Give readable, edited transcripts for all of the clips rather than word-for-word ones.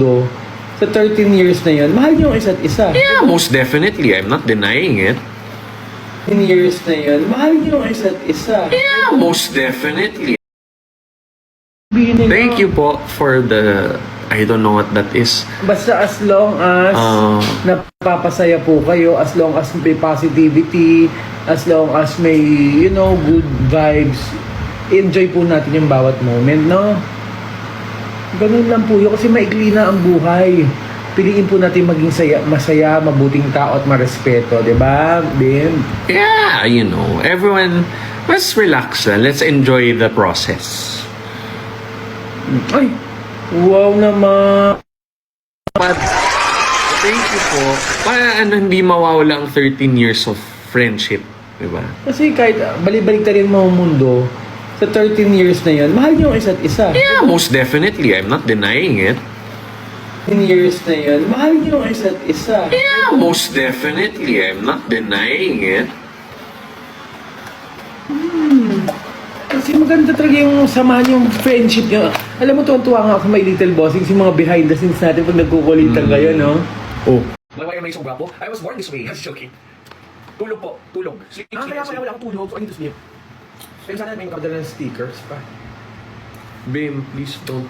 mundo, sa 13 years na yun, mahal niyo ang isa't isa. Yeah, most definitely. I'm not denying it. 13 years na yun, mahal niyo ang isa't isa. Yeah, most definitely. Sabihin ninyo, Thank you po for the... I don't know what that is. Basta as long as napapasaya po kayo, as long as may positivity, as long as may, good vibes, enjoy po natin yung bawat moment, no? Ganun lang po yun kasi maikli na ang buhay. Piliin po natin maging masaya, mabuting tao at marespeto, di ba, Ben? Yeah, everyone, let's relax lang. Let's enjoy the process. Ay, wow naman. But, thank you po. Para hindi mawawala ang 13 years of friendship, di ba? Kasi kahit balik-balik ta rin mo ang mundo, sa 13 years na yun, mahal niyo ang isa't isa. Yeah, most definitely. I'm not denying it. 13 years na yun, mahal niyo ang isa't isa. Yeah, most definitely. I'm not denying it. Kasi maganda talaga yung samahan yung friendship niyo. Alam mo, tuwan-tuwa nga ako sa My Little Bossing, yung mga behind the scenes natin pag nagkukulitan kayo, no? Oh. Why am I so guwapo? I was born this way. I'm joking. Tulog po. Tulog. Sleep, sleep, Kaya sleep. wala akong tulog, so I need to sleep. Pero sana may makadala ng stickers pa. Bim, please don't,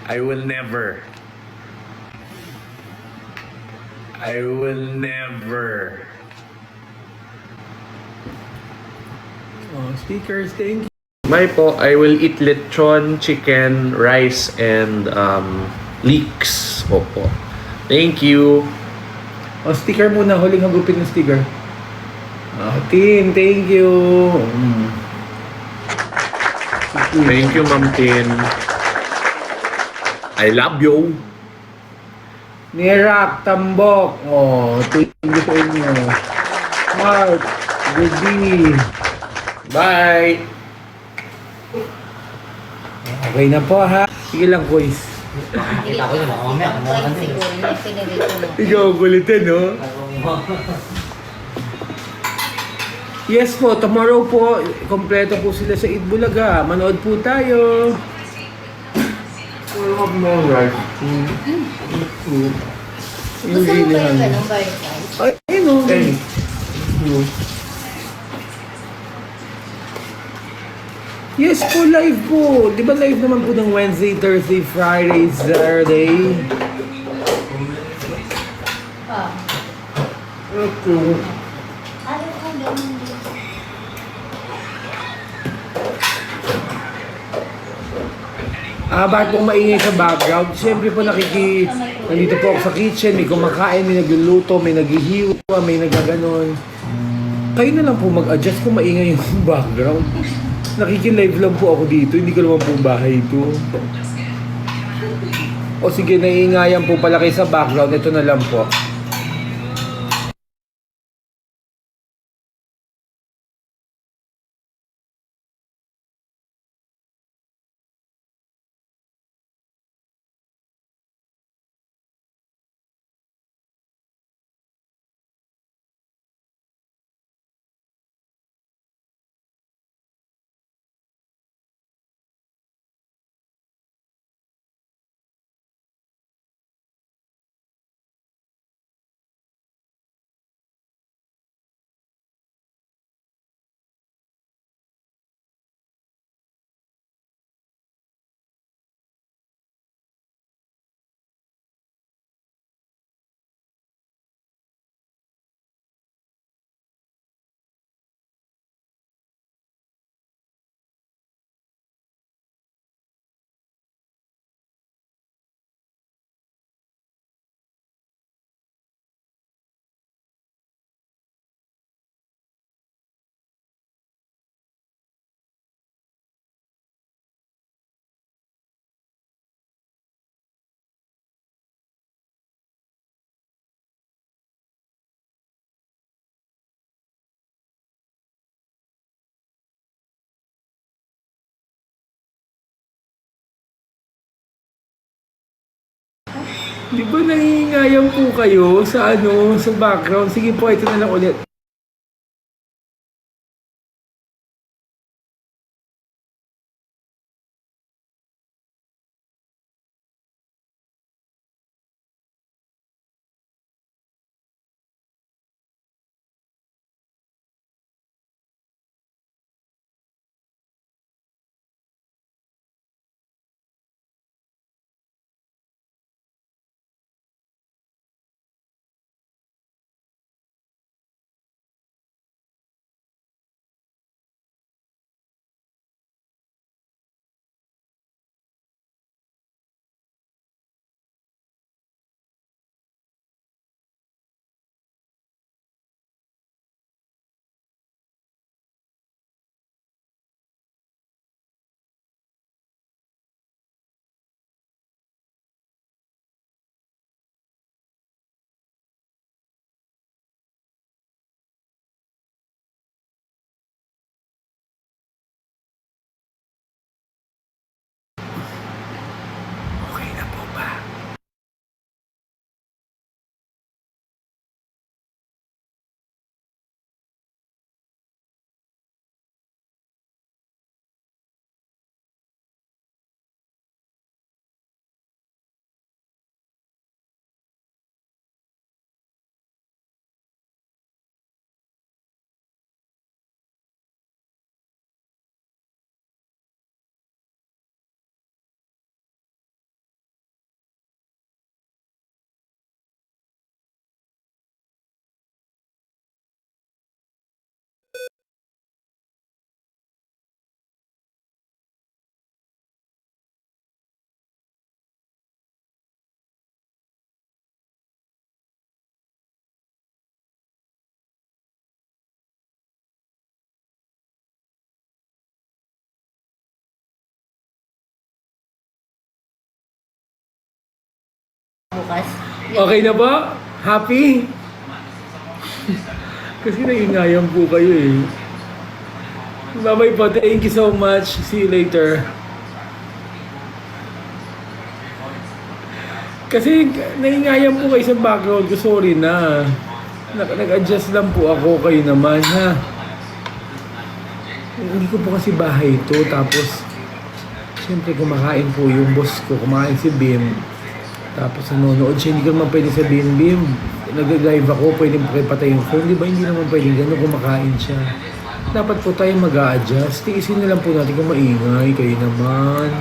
I will never. Oh, stickers, thank you. May po, I will eat lechon, chicken, rice, and leeks. Opo. Thank you. Oh, sticker muna, huling hagupit ng sticker. Oh, Tin, thank you. Thank you, Ma'am Tin. I love you. Nirak, Tambok. Oh, thank you sa inyo. Mark, Goody. Bye. Okay na po, ha? Sige lang, quiz. Kita ko yun, mamaya. Siguro, may pinilito mo. Ikaw, kulitin, no? Yes po, tomorrow po, kompleto po sila sa Itbulaga. Manood po tayo. Gusto mo ba yung ganong butterflies? Ay, ayun o. Yes po, live po. Di ba live naman po ng Wednesday, Thursday, Friday, Saturday? Ah. Okay. Ano ang ganun din? Bakit po maingay sa background? Siyempre po nandito po ako sa kitchen, may kumakain, may nagluluto, may naghihiwa, may nagaganon. Kayo na lang po mag-adjust kung maingay yung background. Nakiki-live lang po ako dito, hindi ko naman po bahay ito. O sige, naiingayan po pala kayo sa background, ito na lang po. Di ba naiingayan po kayo sa sa background? Sige po, ito na lang ulit. bukas. Okay na ba? Happy? Kasi naingayan po kayo eh. Bye-bye po. Thank you so much. See you later. Kasi naingayan po kayo sa background ko. Sorry na. Nag-adjust lang po ako. Kayo naman ha. Hindi ko po kasi bahay ito. Tapos, siyempre kumakain po yung boss ko. Kumakain si Bim. Tapos nanonood siya. Hindi ko naman pwede sabihin, Bim, nag-live ako. Pwede mo kayo patay yung phone. Di ba? Hindi naman pwede gano'n kumakain siya. Dapat po tayo mag-a-adjust. Tiisin na lang po natin kung maingay. Kayo naman.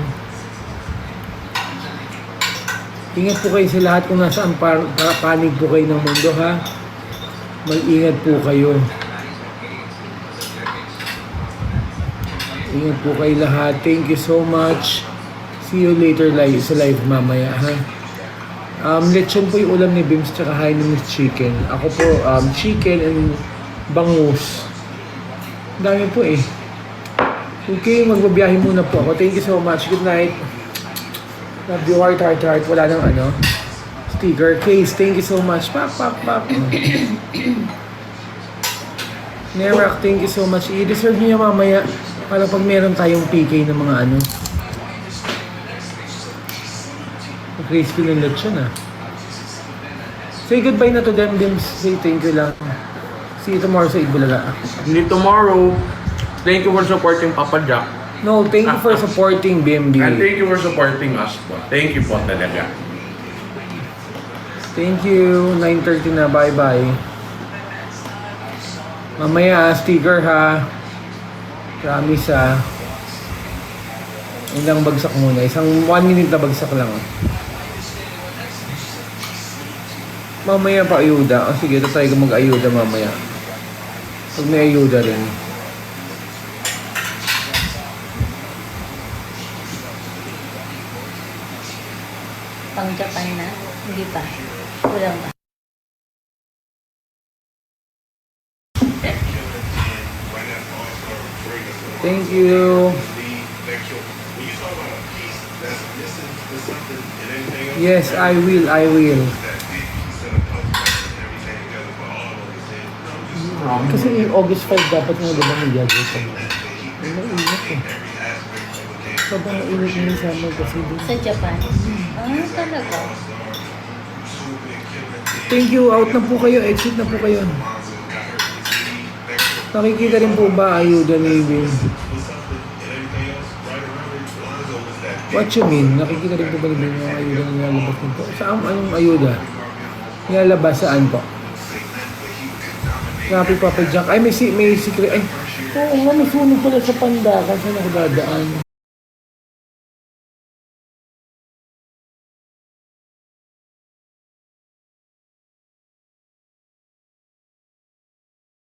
Ingat po kayo sa lahat kung nasaan panig po kayo ng mundo ha. Mag-ingat po kayo. Ingat po kayo lahat. Thank you so much. See you later sa live mamaya ha. Lechon po yung ulam ni Bims tsaka Hainanese chicken. Ako po chicken and bangus. Dami po eh. Okay, magbabiyahe muna po ako. Thank you so much. Good night. Love you, heart, heart, heart. Wala nang sticker. Case, thank you so much. Pak. Nerak, thank you so much. I-deserve niyo yan mamaya. Para pag meron tayong PK ng mga crispy ng lechon Say goodbye na to them, Dims. Say thank you lang. See you tomorrow sa Itbulaga. Hindi tomorrow. Thank you for supporting Papa Jack. No, thank you for supporting BMB. And thank you for supporting us po. Thank you po talaga. Thank you. 9:30 na. Bye-bye. Mamaya, sticker ha. Promise ha. Ilang bagsak muna. Isang 1 minute na bagsak lang. Mamaya pa ayuda. Sige, try ko mag-ayuda mamaya. Pag may ayuda rin. Pang Japan na? Hindi pa. Kulang ba? Thank you. Yes, I will. Kasi August 5 dapat nga diba mag-graduate ka na. Ay, mainit eh. Sobrang mainit yung summer kasi doon. Sa Japan? Talaga? Thank you. Out na po kayo. Exit na po kayo. Nakikita rin po ba ayuda ni Bim? What you mean? Nakikita rin po ba ni Bim yung ayuda na nilalabas nito? Saan? Anong ayuda? Nilalabas saan po? Happy Papa Jack. Ay, may secret. Ay, oo nga, may sunog pala sa Pandakan. Saan ako dadaan?